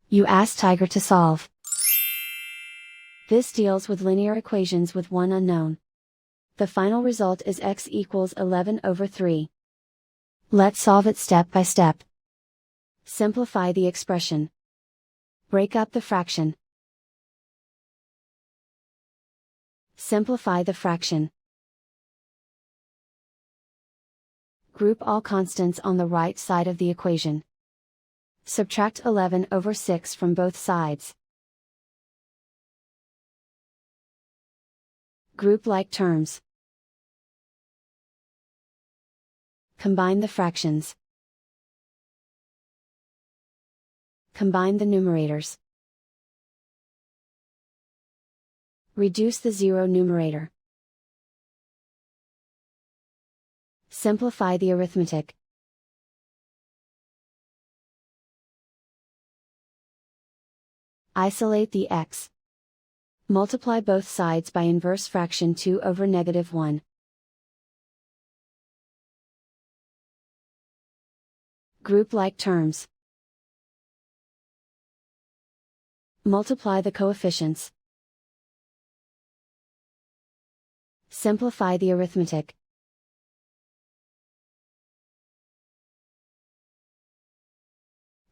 You ask Tiger to solve. This deals with linear equations with one unknown. The final result is x equals 11 over 3. Let's solve it step by step. Simplify the expression. Break up the fraction. Simplify the fraction. Group all constants on the right side of the equation. Subtract 11 over 6 from both sides. Group like terms. Combine the fractions. Combine the numerators. Reduce the zero numerator. Simplify the arithmetic. Isolate the x. Multiply both sides by inverse fraction 2 over -1. Group like terms. Multiply the coefficients. Simplify the arithmetic.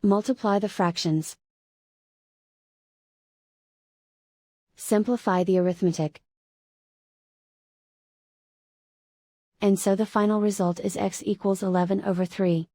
Multiply the fractions. Simplify the arithmetic. And so the final result is x equals 11 over 3.